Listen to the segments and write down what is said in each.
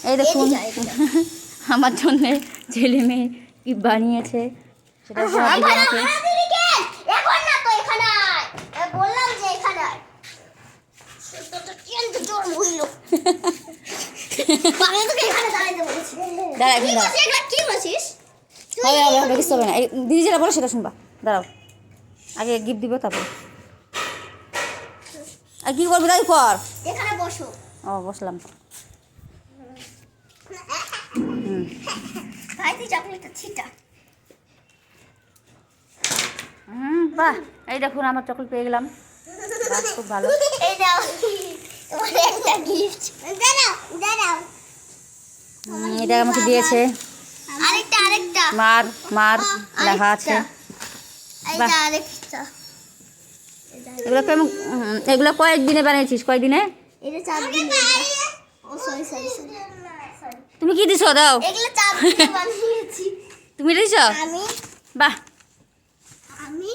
এই দেখুন আমার জন্য ছেলে মেয়ে কি বানিয়েছে সেটা আমাকে এখন না তো এখানে বললাম যে এখানে তো কেন জোর হইল আমি তোকে এখানে দাঁড়াইতে বলেছি দাঁড়া কি বলছিস হবে কিছু হবে না দিদি যেটা বলো সেটা শুনবা দাঁড়াও আগে গিফট দিব তারপর আর কি করবি তাই কর এখানে বসো ও বসলাম খাইতে চকলেটটা ছিটা বাহ এই দেখুন আমার চকলেট পেয়ে গেলাম খুব ভালো এই দাও তোমার একটা গিফট দাঁড়াও এটা আমাকে দিয়েছে আরেকটা মার লেখা আছে এইটা আরেকটা এগুলো কয়েকদিনে বানিয়েছিস কয়েকদিনে এটা 4 দিন ও সরি তুমি কি দিছো দাও এগুলো 4 দিনে বানিয়েছি তুমি দিছো আমি বাহ আমি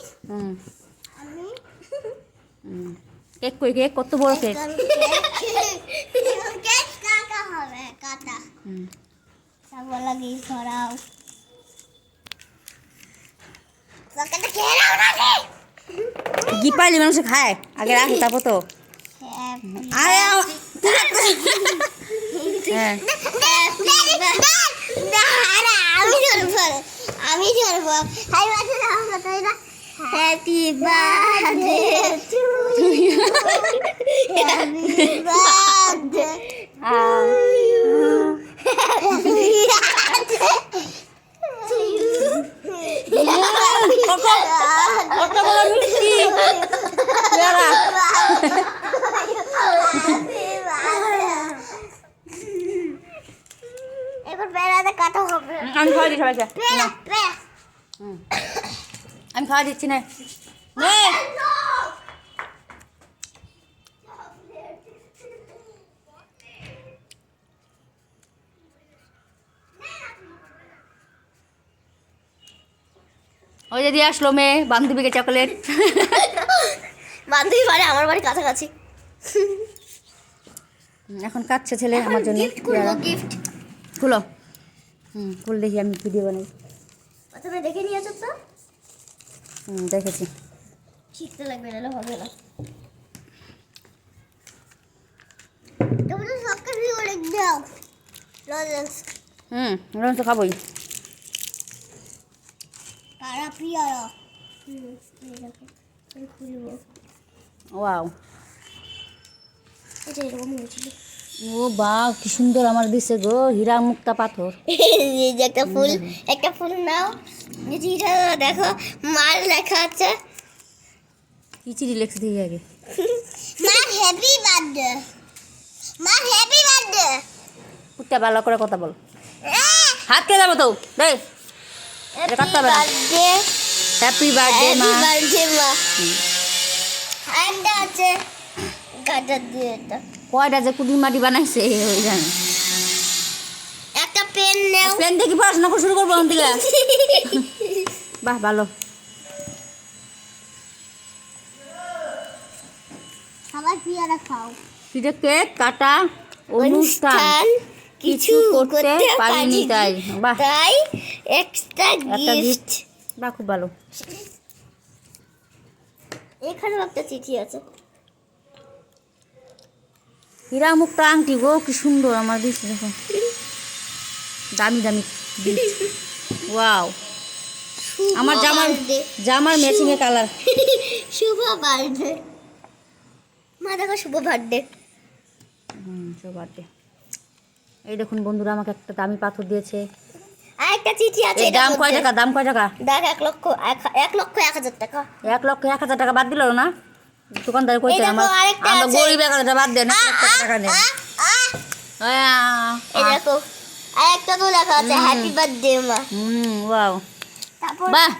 কেক কই কেক কত বড় কেক কেক কাটা হবে কাটা সব লাগি ধরাও সকালে খেয়ে নাও না কি পাইলি মানুষ খায় আগে রাখি তারপর তো আরে হ্যাঁ আমি ধরবো happy birthday to you happy birthday এবার বেড়াতে কাটা হবে আমি খাওয়া দিই সবাইকে আমি খাওয়া দিচ্ছি না ওই যে দিয়ে আসলো মেয়ে বান্ধবীকে চকলেট বান্ধবী বাড়ি আমার বাড়ি কাছাকাছি এখন কাচ্ছে ছেলে আমার জন্য গিফট খুলো খুল দেখি আমি ভিডিও বানাই প্রথমে দেখে নিয়েছো তো দেখেছি শিখতে লাগবে না হবে না তোমরা সবকে ভিডিও লিখ দাও লজেন্স রঞ্জ তো খাবোই কারা প্রিয়ারা খুলবো ওয়াও এটা এরকম হয়েছিল ও বাহ কি সুন্দর আমার দিছে গো হীরা মুক্তা পাথর এই যে একটা ফুল নাও যেটা দেখো মার লেখা আছে কি চিঠি লেখছে দিয়ে আগে মা হ্যাপি বার্থডে উঠটা ভালো করে কথা বল হাত কে যাবো তো রে এটা কাটতে হবে না হ্যাপি বার্থডে মা মা একটা আছে গাজা দিয়ে এটা কয়টা যে কুটি মাটি বানাইছে ওই জানে একটা পেন নাও পেন দেখি পড়াশোনা শুরু করবো এখন থেকে বাহ ভালো সবাই পিয়ারা খাও ফিরে কেক কাটা অনুষ্ঠান কিছু করতে পারিনি তাই বাহ তাই এক্সট্রা গিফট বাহ খুব ভালো এখানেও একটা চিঠি আছে হীরা মুক্তা আংটি গো কি সুন্দর আমার দিচ্ছে দেখো দামি ওয়াও আমার জামার ম্যাচিং এর কালার শুভ বার্থডে মা দেখো শুভ বার্থডে শুভ বার্থডে এই দেখুন বন্ধুরা আমাকে একটা দামি পাথর দিয়েছে আর একটা চিঠি আছে দাম কয় টাকা দেখ 1,01,000 টাকা 1,01,000 টাকা বাদ দিল না দোকানদার কইতে আমরা গরিব 1,000 টাকা বাদ দেন 1,00,000 টাকা নেন এই দেখো আর একটা তো লেখা আছে হ্যাপি বার্থডে মা ওয়াও তারপর বাহ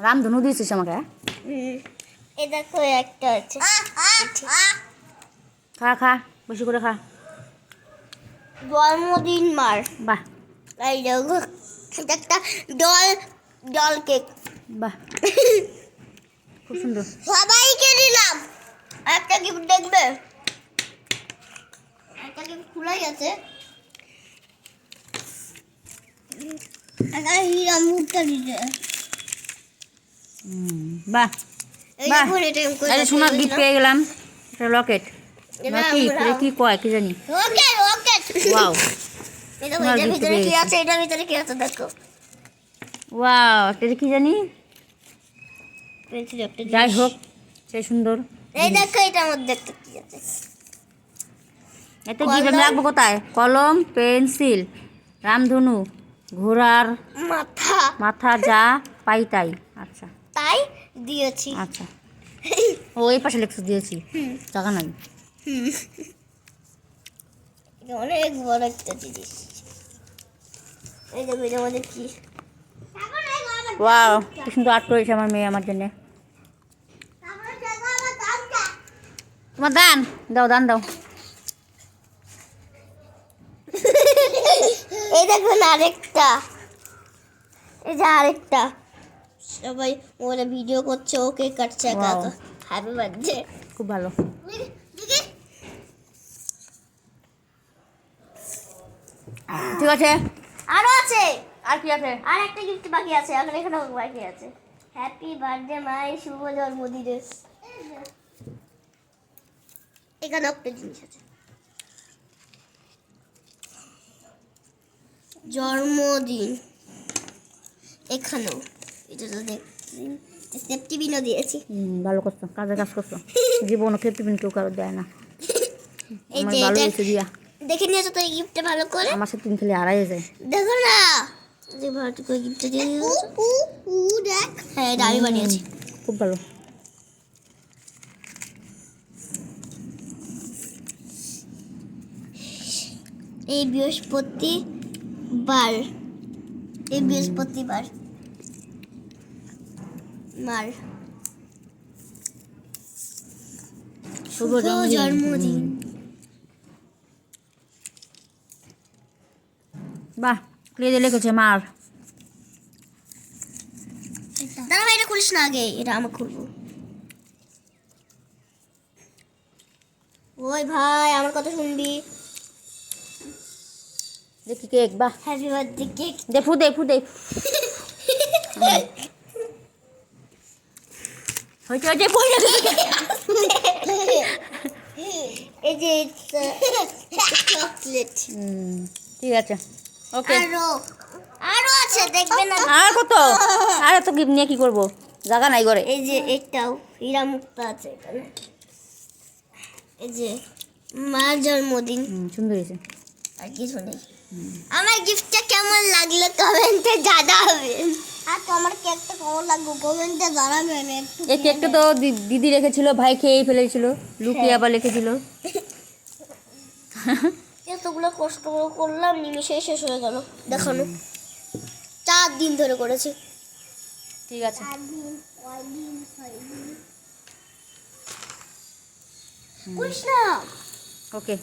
রামধনু দিয়েছিস আমাকে এই দেখো একটা আছে খা বেশি করে খা জন্মদিন মার বাহ এই দেখো এটা একটা ডল কেক বাহ খুব সুন্দর সবাইকে দিলাম একটা গিফট দেখবে একটা গিফট খোলাই আছে হীরা মুক্তা দিতে বাহ এই বাহ দেখুন এটা আমি করে আরে সোনার গিফট পেয়ে গেলাম এটা লকেট এটা কি আমরা- এটা কি কয় কি জানি রকেট রকেট ওয়াও এটা সোনার এটার gift ভিতরে কি পেয়ে আছে এটার ভিতরে কি আছে দেখো ওয়াও এটা কি জানি পেয়েছি একটা যাই জিনিস। হোক সেই সুন্দর এই দেখো এটা আমার দেখতে কি আছে এতে কি আমি রাখবো কোথায় কলম পেন্সিল রামধনু ঘোড়ার মাথা মাথা যা পাই তাই আচ্ছা তাই দিয়েছি আচ্ছা ও এই পাশে লেখা দিয়েছি জায়গা নাই এটা অনেক বড় একটা জিনিস এই দেখো এটা আমাদের কি ওয়াও কি সুন্দর আর্ট করেছে আমার মেয়ে আমার জন্য তোমার দান দাও দান দাও এই দেখুন আরেকটা এই যে আরেকটা সবাই ওরা ভিডিও করছে ওকে কাটছে একা Wow. একা হ্যাপি বার্থডে খুব ভালো ঠিক আছে আরো আছে আর কি আছে আর একটা গিফট বাকি আছে এখন এখানে বাকি আছে হ্যাপি বার্থডে মাই শুভ জন্মদিনে এখানে একটা জিনিস আছে জন্মদিন এখানেও এটা তো দেখছি সেফটি বিনও দিয়েছি ভালো করছো কাজে কাজ করছো জীবন খেতে কিন্তু কেউ কারো দেয় না এই আমার যে ভালো এটা হয়েছে দিয়া দেখে নিয়েছো তো এই গিফটটা ভালো করে আমার সাথে তুমি খালি আড়াই যায় দেখো না যে ভালো করে গিফটটা দিয়ে দিয়েছো দেখ হ্যাঁ এটা আমি বানিয়েছি খুব ভালো এই বৃহস্পতিবার এই বৃহস্পতিবার মার শুভ জন্মদিন বাহ ক্লিয়ার লিখেছে মার দাঁড়া ভাই এটা খুলিস না আগে এটা আমি খুলবো ওই ভাই আমার কথা শুনবি দেখি কেক বাহ হ্যাপি বার্থডে কেক দেখু দেখু দেখ হয়েছে হয়েছে পয়সা এই যে চকলেট ঠিক আছে ওকে আরো আরো আছে দেখবে না আর কত আর এত গিফট নিয়ে কি করবো জায়গা নাই ঘরে এই যে এটাও হীরা মুক্ত আছে এখানে এই যে মার জন্মদিন সুন্দর হয়েছে আর কিছু নেই আমার গিফটটা কেমন লাগলো কমেন্টে জানাবেন আর তোমার কেকটা কেমন লাগলো কমেন্টে জানাবেন একটু এই কেকটা তো দিদি রেখেছিল ভাই খেয়েই ফেলেছিল লুকিয়ে আবার রেখেছিল এতগুলো কষ্ট করে করলাম নিমিষেই শেষ হয়ে গেল দেখানো 4 দিন ধরে করেছি ঠিক আছে করিস না ওকে